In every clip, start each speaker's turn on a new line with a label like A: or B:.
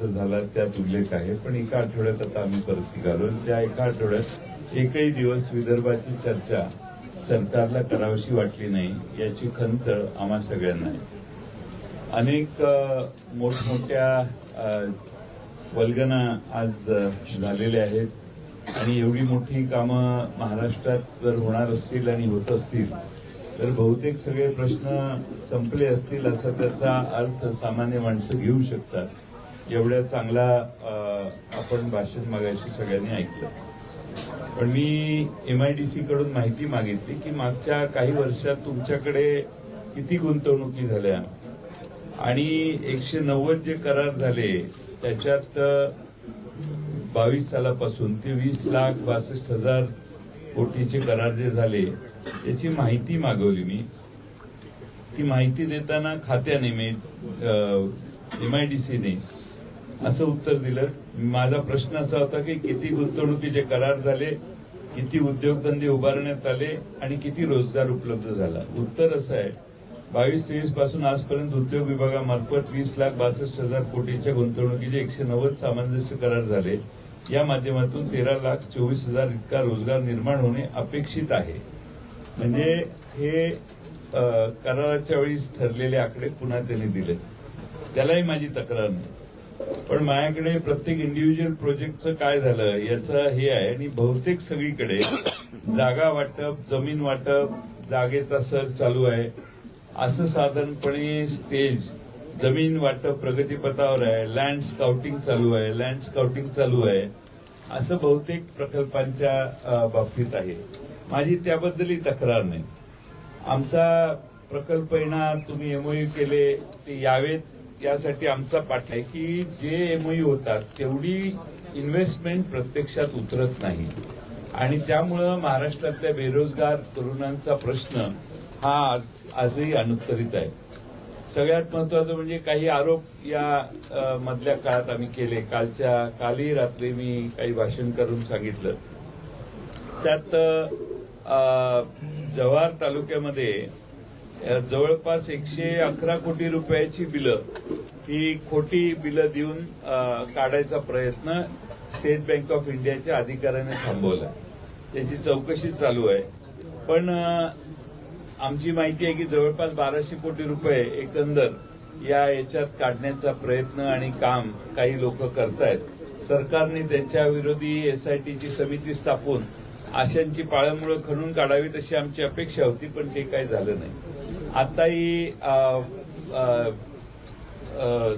A: कसं झालं त्यात उल्लेख आहे. पण एका आठवड्यात आता आम्ही परत निघालो. त्या एका आठवड्यात एकही दिवस विदर्भाची चर्चा सरकारला करावीशी वाटली नाही याची खंत आम्हा सगळ्यांना आहे. अनेक मोठमोठ्या वल्गना आज झालेल्या आहेत आणि एवढी मोठी कामं महाराष्ट्रात जर होणार असतील आणि होत असतील तर बहुतेक सगळे प्रश्न संपले असतील असा त्याचा अर्थ सामान्य माणसं घेऊ शकतात. एवढ्या चांगला आपण भाषण मागायची सगळ्यांनी ऐकलं. पण मी MIDC कडून माहिती मागितली की मागच्या काही वर्षात तुमच्याकडे किती गुंतवणुकी झाल्या आणि 190 जे करार झाले त्याच्यात 22 सालापासून ते 20,62,000 कोटीचे करार जे झाले त्याची माहिती मागवली मी. ती माहिती देताना खात्याने MIDCने असं उत्तर दिलं. माझा प्रश्न असा होता की किती गुंतवणुकीचे करार झाले, किती उद्योगधंदे उभारण्यात आले आणि किती रोजगार उपलब्ध झाला. उत्तर असं आहे 22-23 पासून आजपर्यंत उद्योग विभागामार्फत 20,62,000 कोटीच्या गुंतवणुकीचे 190 सामंजस्य करार झाले. या माध्यमातून 13,24,000 इतका रोजगार निर्माण होणे अपेक्षित आहे. म्हणजे हे कराराच्या वेळीच ठरलेले आकडे पुन्हा त्यांनी दिले. त्यालाही माझी तक्रार नाही. पण माझ्याकडे प्रत्येक इंडिव्हिज्युअल प्रोजेक्टचं काय झालं याचं हे आहे आणि बहुतेक सगळीकडे जागा वाटप, जमीन वाटप, जागेचा सर्च चालू आहे. असं साधारणपणे स्टेज जमीन वाटप प्रगतीपथावर आहे, लँड स्काउटिंग चालू आहे, असं बहुतेक प्रकल्पांच्या बाबतीत आहे. माझी त्याबद्दलही तक्रार नाही. आमचा प्रकल्प येणार, तुम्ही MOU केले ते यावेत यासाठी आमचा पाठ आहे की जे MOU होतात तेवढी इन्व्हेस्टमेंट प्रत्यक्षात उतरत नाही आणि त्यामुळं महाराष्ट्रातल्या बेरोजगार तरुणांचा प्रश्न हा आजही अनुत्तरित आहे. सगळ्यात महत्वाचं म्हणजे काही आरोप या मधल्या काळात आम्ही केले. कालही रात्री मी काही भाषण करून सांगितलं. त्यात जव्हार तालुक्यामध्ये जवळपास 111 कोटी रुपयाची बिलं ही खोटी बिलं देऊन काढायचा प्रयत्न स्टेट बँक ऑफ इंडियाच्या अधिकाऱ्याने थांबवला. त्याची चौकशी चालू आहे. पण आमची माहिती आहे की जवळपास 1200 कोटी रुपये एकंदर याच्यात काढण्याचा प्रयत्न आणि काम काही लोक करतायत. सरकारने त्यांच्या विरोधी SITची समिती स्थापून आशांची पाळंमुळं खणून काढावी तशी आमची अपेक्षा होती, पण ते काही झालं नाही. आताही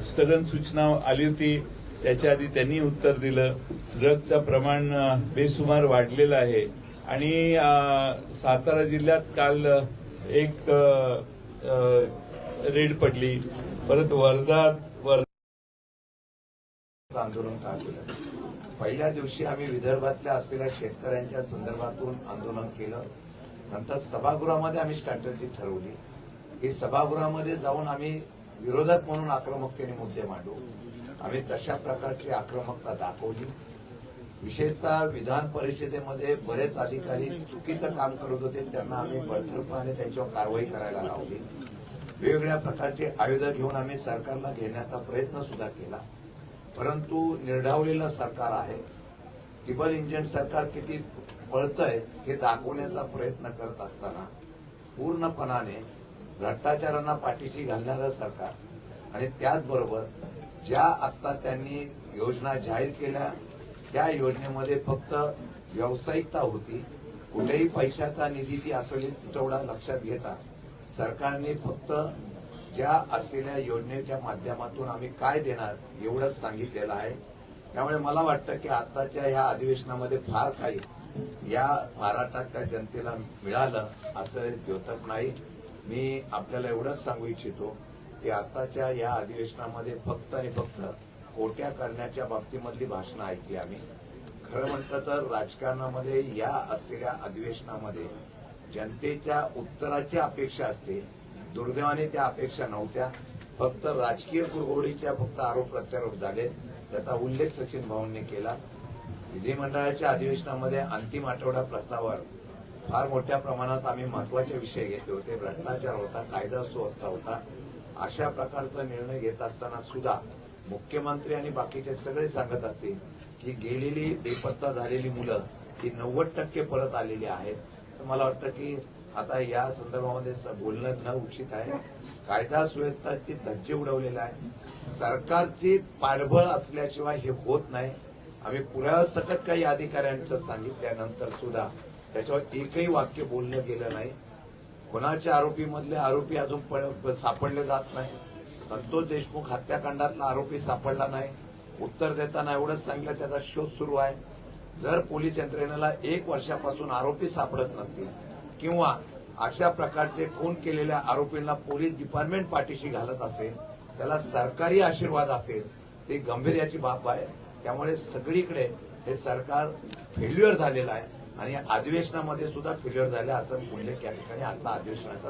A: स्थगन सूचना आली होती, त्याच्या आधी त्यांनी उत्तर दिलं. ड्रगचं प्रमाण बेसुमार वाढलेलं आहे आणि सातारा जिल्ह्यात काल एक रेड पडली. परत वर्धा
B: आंदोलन का केलं. पहिल्या दिवशी आम्ही विदर्भातल्या असलेल्या शेतकऱ्यांच्या संदर्भातून आंदोलन केलं. नंतर सभागृहामध्ये आम्ही स्ट्रॅटेजी ठरवली की सभागृहामध्ये जाऊन आम्ही विरोधक म्हणून आक्रमकतेने मुद्दे मांडू. आम्ही तशा प्रकारची आक्रमकता दाखवली. विशेषतः विधान परिषदेमध्ये बरेच अधिकारी चुकीचं काम करत होते, त्यांना आम्ही बळकटीने त्यांच्यावर कारवाई करायला लावली. वेगवेगळ्या प्रकारचे आयुध घेऊन आम्ही सरकारला घेण्याचा प्रयत्न सुद्धा केला. परंतु निर्ढावलेलं सरकार आहे. टिबल इंजिन सरकार किती पळतंय हे दाखवण्याचा प्रयत्न करत असताना पूर्णपणाने भ्रष्टाचारांना पाठीशी घालणारं सरकार आणि त्याचबरोबर ज्या आता त्यांनी योजना जाहीर केल्या त्या योजनेमध्ये फक्त व्यावसायिकता होती. कुठेही पैशाचा निधी ती असलेली तुटवडा लक्षात घेता सरकारने फक्त ज्या असलेल्या योजनेच्या माध्यमातून आम्ही काय देणार एवढंच सांगितलेलं आहे. त्यामुळे मला वाटतं की आताच्या ह्या अधिवेशनामध्ये फार काही या महाराष्ट्राच्या जनतेला मिळालं असं द्योतक नाही. मी आपल्याला एवढंच सांगू इच्छितो की आताच्या या अधिवेशनामध्ये फक्त आणि फक्त कोट्या करण्याच्या बाबतीमधली भाषणं ऐकली आम्ही. खरं म्हटलं तर राजकारणामध्ये या असलेल्या अधिवेशनामध्ये जनतेच्या उत्तराची अपेक्षा असते. दुर्दैवाने त्या अपेक्षा नव्हत्या. फक्त राजकीय कुरघोडीच्या फक्त आरोप प्रत्यारोप झाले. त्याचा उल्लेख सचिन भाऊंनी केला. विधिमंडळाच्या अधिवेशनामध्ये अंतिम आठवडा प्रस्तावावर फार मोठ्या प्रमाणात आम्ही महत्वाचे विषय घेतले होते. भ्रष्टाचार होता, कायदा सुव्यवस्था होता. अशा प्रकारचा निर्णय घेत असताना सुद्धा मुख्यमंत्री आणि बाकीचे सगळे सांगत असतील की गेलेली बेपत्ता झालेली मुलं ही 90% परत आलेली आहेत, तर मला वाटतं की आता या संदर्भामध्ये बोलणं न उचित आहे. कायदा सुव्यवस्थेचे धज्जे उडवलेला आहे. सरकारची पाठबळ असल्याशिवाय हे होत नाही. आम्ही पुराव्यासकट काही अधिकाऱ्यांचं सांगितल्यानंतर सुद्धा त्याच्यावर एकही वाक्य बोललं गेलं नाही. कोणाच्या आरोपीमधले आरोपी अजून सापडले जात नाही. संतोष देशमुख हत्याकांडातला आरोपी सापडला नाही. उत्तर देताना एवढंच सांगितलं त्याचा शोध सुरू आहे. जर पोलीस यंत्रणेला 1 वर्षापासून आरोपी सापडत नसतील किंवा अशा प्रकारचे खून केलेल्या आरोपींना पोलीस डिपार्टमेंट पाठीशी घालत असेल, त्याला सरकारी आशीर्वाद असेल, ते गंभीर्याची बाब आहे. त्यामुळे सगळीकडे हे सरकार फेल्युअर झालेलं आहे आणि अधिवेशनामध्ये सुद्धा फेल्युअर झाले असं उल्लेख या ठिकाणी आता अधिवेशनाचा